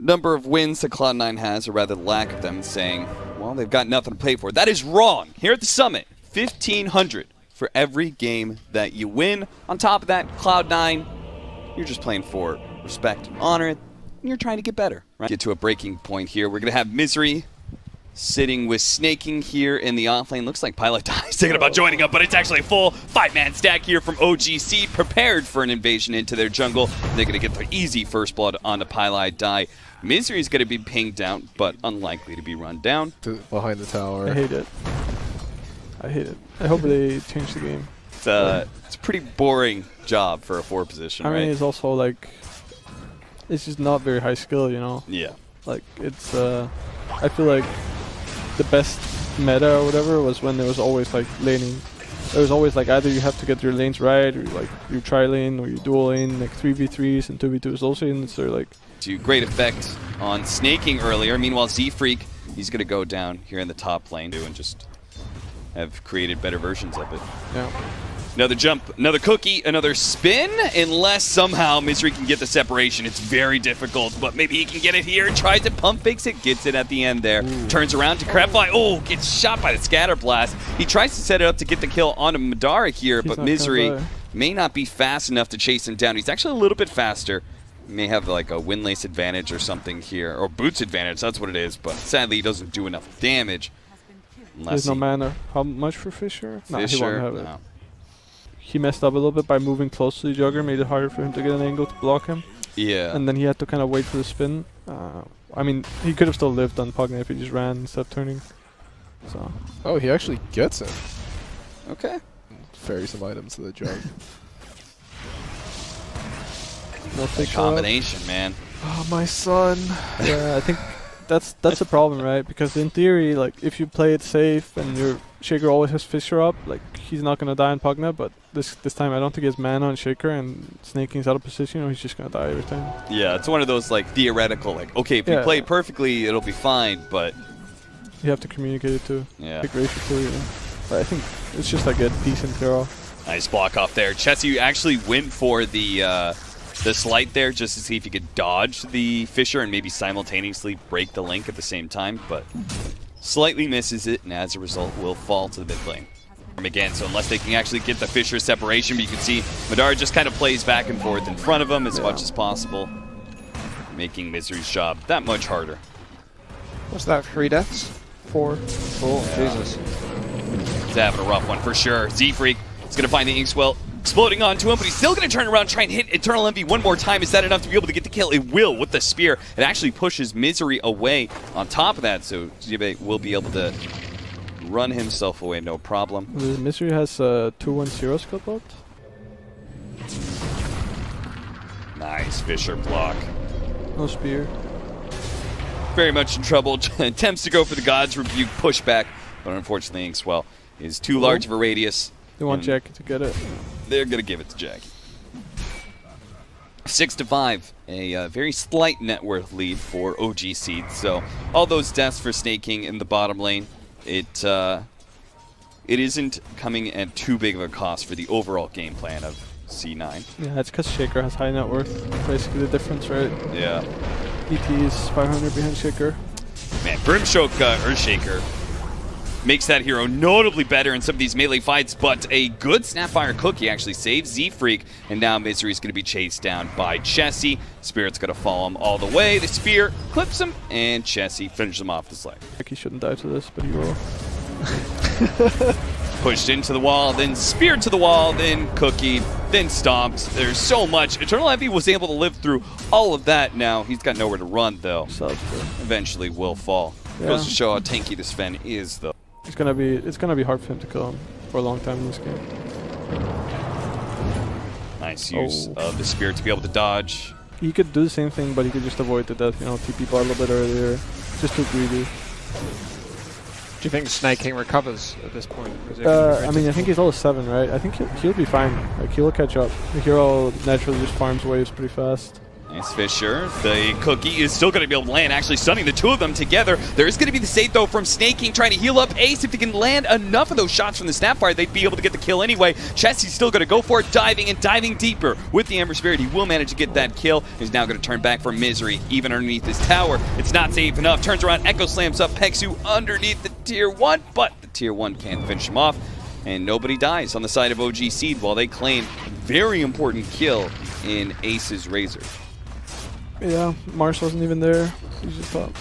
number of wins that Cloud9 has, or rather the lack of them, saying, well, they've got nothing to play for. That is wrong. Here at the Summit, 1,500 for every game that you win. On top of that, Cloud9, you're just playing for respect and honor, and you're trying to get better. Right? Get to a breaking point here. We're going to have Misery sitting with Snaking here in the offlane. Looks like Pilot is thinking about joining up, but it's actually a full 5-man stack here from OG.Seed, prepared for an invasion into their jungle. They're going to get their easy first blood on the Pilot die. Misery is going to be pinged out, but unlikely to be run down. Behind the tower. I hate it. I hate it. I hope they change the game. It's a pretty boring job for a 4 position, I right? mean, it's also like, it's just not very high skill, you know? Yeah. Like, it's, I feel like the best meta or whatever was when there was always like laning. There was always like either you have to get your lanes right, or like you tri-lane, or you dual lane, like 3v3s and 2v2s also, and so like... To great effect on Snaking earlier. Meanwhile, Z-Freak, he's going to go down here in the top lane and just have created better versions of it. Yeah. Another jump, another cookie, another spin, unless somehow Misery can get the separation. It's very difficult, but maybe he can get it here. Tries to pump fakes it, gets it at the end there. Ooh. Turns around to Crabfly. Oh, gets shot by the scatter blast. He tries to set it up to get the kill on a Madara here, but Misery may not be fast enough to chase him down. He's actually a little bit faster. May have like a windlace advantage or something here, or boots advantage, that's what it is, but sadly he doesn't do enough damage. There's no mana. How much for Fisher? Fisher? No, he won't have it. No. He messed up a little bit by moving close to the Jugger, made it harder for him to get an angle to block him. Yeah. And then he had to kind of wait for the spin. I mean, he could have still lived on Pugna if he just ran instead of turning. So. Oh, he actually gets it. Okay. Ferry some items to the jug. No combination, man. Oh, my son. Yeah, I think that's a problem, right? Because in theory, like, if you play it safe and your Shaker always has Fisher up, like, he's not gonna die in Pugna, but this time I don't think he has mana on Shaker, and Snaking's out of position, or he's just gonna die every time. Yeah, it's one of those like theoretical, like, okay, if you play perfectly, it'll be fine, but you have to communicate it too. Yeah. Pick ratio too, you know. But I think it's just like a decent throw. Nice block off there. Chessie actually went for the slight there just to see if he could dodge the Fisher and maybe simultaneously break the link at the same time, but slightly misses it, and as a result will fall to the mid lane. Again, so unless they can actually get the Fisher separation, but you can see Madara just kind of plays back and forth in front of him as much as possible, making Misery's job that much harder. What's that, 3 deaths? 4? Oh, Jesus. He's having a rough one for sure. Z-Freak is going to find the Inkswell exploding onto him, but he's still going to turn around and try and hit Eternal Envy one more time. Is that enough to be able to get the kill? It will with the spear. It actually pushes Misery away on top of that, so Jibe will be able to run himself away, no problem. Misery has 2-1-0 skill bot. Nice Fisher block. No spear. Very much in trouble. Attempts to go for the God's Rebuke pushback, but unfortunately Inkswell is too large of a radius. They want Jackie to get it. They're going to give it to Jackie. 6-5, a very slight net worth lead for OG.Seed. So all those deaths for Snaking in the bottom lane, it isn't coming at too big of a cost for the overall game plan of C9. Yeah, that's because Shaker has high net worth. Basically the difference, right? Yeah. ET is 500 behind Shaker. Man, Brimshock Earthshaker makes that hero notably better in some of these melee fights, but a good Snapfire Cookie actually saves Z-Freak, and now Misery's going to be chased down by Chessie. Spirit's going to follow him all the way. The spear clips him, and Chessie finishes him off the leg. He shouldn't die to this, but he will. Pushed into the wall, then speared to the wall, then cookie, then stomped. There's so much. Eternal Envy was able to live through all of that. Now he's got nowhere to run, though. Eventually will fall. Yeah. Goes to show how tanky this Sven is, though. It's gonna be hard for him to kill him for a long time in this game. Nice use of the spear to be able to dodge. He could do the same thing, but he could just avoid the death. You know, TP bot a little bit earlier. Just too greedy. Do you think Snaking recovers at this point? I mean, I think he's level 7, right? I think he'll be fine. Like, he'll catch up. The hero naturally just farms waves pretty fast. Nice Fisher. The cookie is still going to be able to land, actually stunning the two of them together. There is going to be the save, though, from Snaking trying to heal up Ace. If he can land enough of those shots from the Snapfire, they'd be able to get the kill anyway. Chessie's still going to go for it, diving and diving deeper. With the Ember Spirit, he will manage to get that kill. He's now going to turn back for Misery, even underneath his tower. It's not safe enough. Turns around, Echo slams up Pexu underneath the Tier 1, but the Tier 1 can't finish him off. And nobody dies on the side of OG.Seed while they claim a very important kill in Ace's Razor. Yeah, Mars wasn't even there. He's just up.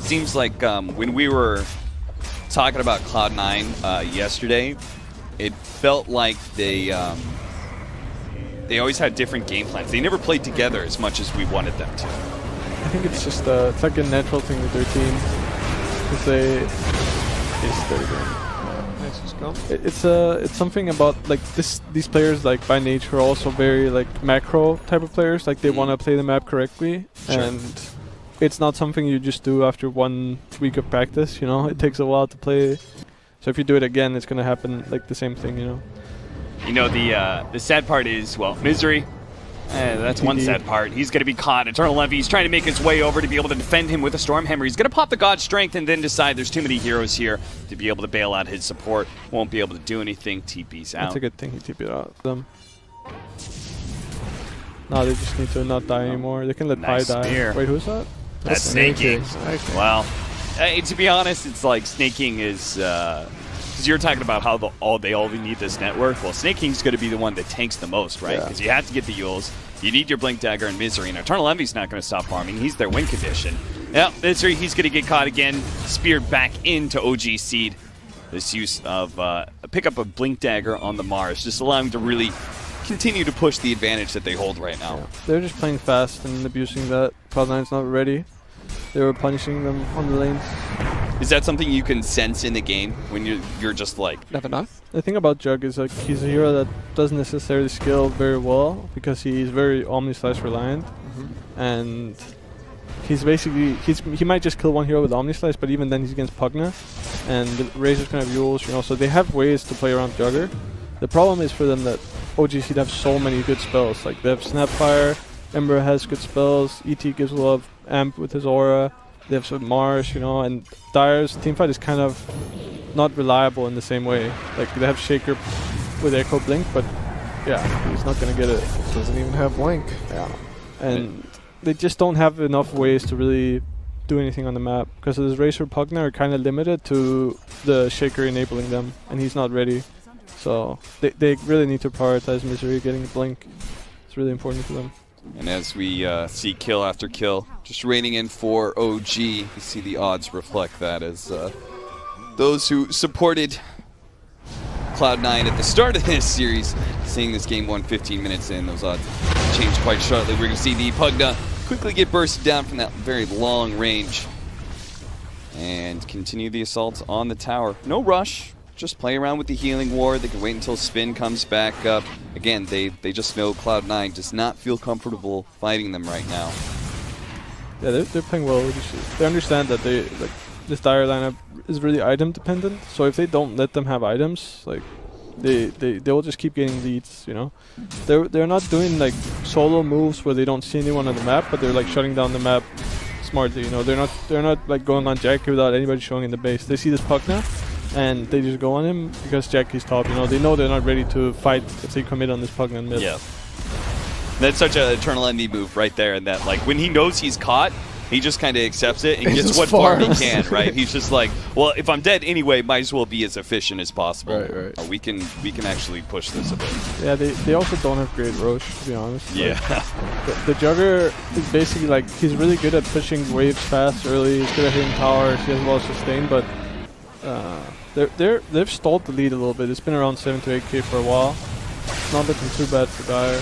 Seems like when we were talking about Cloud9 yesterday, it felt like they always had different game plans. They never played together as much as we wanted them to. I think it's just it's like a natural thing with their team, because it's their game. It's something about like these players, like by nature, are also very like macro type of players. Like they want to play the map correctly, and it's not something you just do after 1 week of practice. You know, it takes a while to play. So if you do it again, it's gonna happen like the same thing. You know. You know, the sad part is, well, Misery. That's one sad part. He's going to be caught. Eternal Levy, he's trying to make his way over to be able to defend him with a Stormhammer. He's going to pop the God Strength and then decide there's too many heroes here to be able to bail out his support. Won't be able to do anything. TP's out. That's a good thing he TP'd out them. No, they just need to not die anymore. They can let Pi die. Spear. Wait, who's that? That's Snaking. Well, to be honest, it's like Snaking is... because you're talking about how they all need this network. Well, Snaking's going to be the one that tanks the most, right? Because you have to get the Yules. You need your Blink Dagger and Misery. And Eternal Envy's not going to stop farming. He's their win condition. Yeah, Misery, he's going to get caught again. Speared back into OG.Seed. This use of pick up a Blink Dagger on the Mars, just allowing to really continue to push the advantage that they hold right now. Yeah. They're just playing fast and abusing that. Cloud9's not ready. They were punishing them on the lanes. Is that something you can sense in the game when you're just like... Never know. The thing about Jug is like he's a hero that doesn't necessarily scale very well because he's very Omnislash reliant, and he's basically he might just kill one hero with Omnislash, but even then he's against Pugna, and the Razor's gonna have Yules, you know, so they have ways to play around Jugger. The problem is for them that OG.Seed have so many good spells. Like they have Snapfire, Ember has good spells, ET gives a lot of amp with his aura. They have some Mars, you know, and Dire's teamfight is kind of not reliable in the same way. Like they have Shaker with Echo Blink, but yeah, he's not gonna get it. Doesn't even have Blink. Yeah, and they just don't have enough ways to really do anything on the map because his Razor Pugna are kind of limited to the Shaker enabling them, and he's not ready. So they really need to prioritize Misery getting a Blink. It's really important for them. And as we see kill after kill, just raining in for OG, you see the odds reflect that as those who supported Cloud9 at the start of this series, seeing this game 1 15 minutes in, those odds change quite shortly. We're going to see the Pugna quickly get bursted down from that very long range and continue the assault on the tower. No rush. Just play around with the healing ward. They can wait until Spin comes back up. Again, they just know Cloud9 does not feel comfortable fighting them right now. Yeah, they're playing well. They understand that this Dire lineup is really item dependent. So if they don't let them have items, like they will just keep getting leads. You know, they're not doing like solo moves where they don't see anyone on the map, but they're like shutting down the map smartly. You know, they're not like going on Jackie without anybody showing in the base. They see this Pugna, and they just go on him because Jackie's top. You know, they know they're not ready to fight if they commit on this Pugna mid. Yeah. That's such an Eternal Envy move right there, and that like when he knows he's caught, he just kind of accepts it and gets what farm he can, right? He's just like, well, if I'm dead anyway, might as well be as efficient as possible. Right. We can actually push this a bit. Yeah, they also don't have great Roche, to be honest. Yeah. Like, the Jugger is basically like, he's really good at pushing waves fast early, he's good at hitting towers, he has a lot of sustain, but they've stalled the lead a little bit. It's been around 7 to 8k for a while. It's not looking too bad for Dire.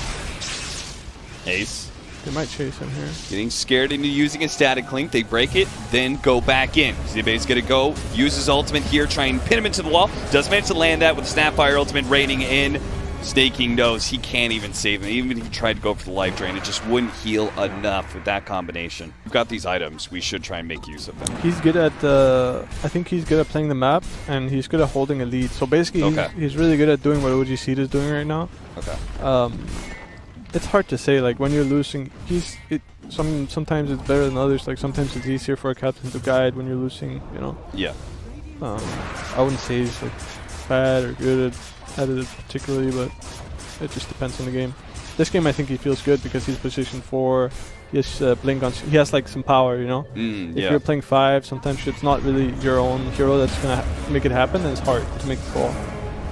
Ace. They might chase him here. Getting scared into using a static link. They break it, then go back in. Zibe's going to go, use his ultimate here, try and pin him into the wall. Does manage to land that with Snapfire ultimate raining in. Snaking knows he can't even save him. Even if he tried to go for the life drain, it just wouldn't heal enough with that combination. We've got these items. We should try and make use of them. He's good at, I think he's good at playing the map, and he's good at holding a lead. So basically, he's really good at doing what OG.Seed is doing right now. Okay. It's hard to say. Like when you're losing, sometimes it's better than others. Like sometimes it's easier for a captain to guide when you're losing. You know. Yeah. I wouldn't say he's like bad or good at it particularly, but it just depends on the game. This game I think he feels good because he's positioned 4. He has blink on. He has like some power, you know. If you're playing 5, sometimes it's not really your own hero that's gonna make it happen, and it's hard to make the call.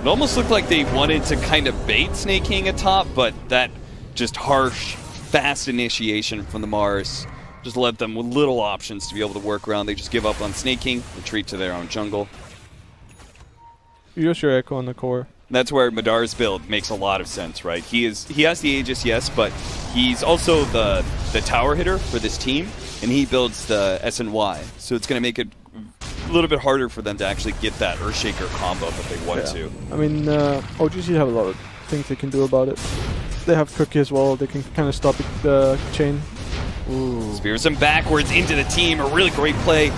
It almost looked like they wanted to kind of bait Snake King atop, but that just harsh, fast initiation from the Mars just left them with little options to be able to work around. They just give up on Snake King, retreat to their own jungle. You use your Echo on the core. That's where Madar's build makes a lot of sense, right? He has the Aegis, yes, but he's also the tower hitter for this team, and he builds the SNY. So it's going to make it a little bit harder for them to actually get that Earthshaker combo that they want to. I mean, OG.Seed have a lot of things they can do about it. They have Cookie as well. They can kind of stop the chain. Ooh. Spears him backwards into the team. A really great play.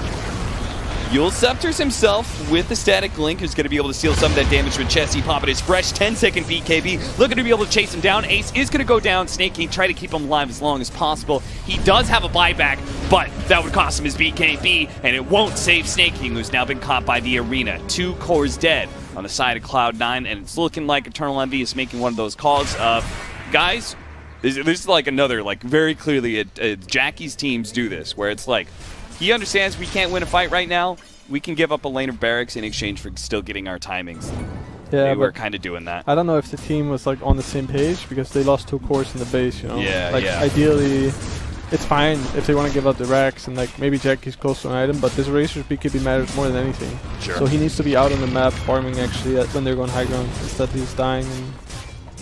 Yule Scepters himself with the static link who's going to be able to steal some of that damage with Chessie. Popping his fresh 10-second BKB. Looking to be able to chase him down. Ace is going to go down. Snake King try to keep him alive as long as possible. He does have a buyback, but that would cost him his BKB, and it won't save Snake King, who's now been caught by the arena. 2 cores dead on the side of Cloud9, and it's looking like Eternal Envy is making one of those calls of, guys, this is like another, like very clearly Jackie's teams do this, where it's like, he understands we can't win a fight right now. We can give up a lane of barracks in exchange for still getting our timings. Yeah, we're kind of doing that. I don't know if the team was like on the same page because they lost 2 cores in the base, you know? Yeah, like, ideally, it's fine if they want to give up the racks and like maybe Jackie's close to an item, but this Razor's BKB matters more than anything. Sure. So he needs to be out on the map farming actually when they're going high ground instead he's dying and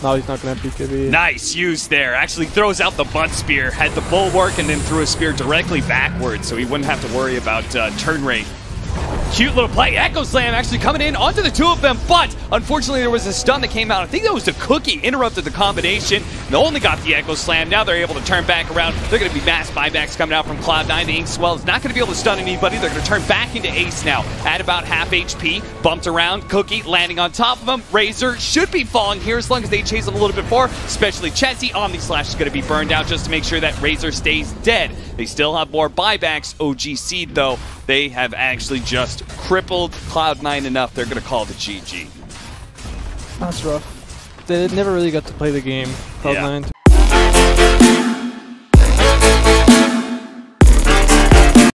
now he's not going to have BKB. Nice use there. Actually throws out the butt spear, had the bulwark, and then threw a spear directly backwards so he wouldn't have to worry about turn rate. Cute little play. Echo Slam actually coming in onto the 2 of them, but unfortunately there was a stun that came out. I think that was the Cookie, interrupted the combination. They only got the Echo Slam. Now they're able to turn back around. They're going to be mass buybacks coming out from Cloud9. The Ink Swell is not going to be able to stun anybody. They're going to turn back into Ace now at about half HP. Bumped around. Cookie landing on top of him. Razor should be falling here as long as they chase him a little bit more, especially Chessie. Omni Slash is going to be burned out just to make sure that Razor stays dead. They still have more buybacks. OG.Seed, though, they have actually just crippled Cloud9 enough. They're going to call the GG. That's rough. They never really got to play the game, Cloud9.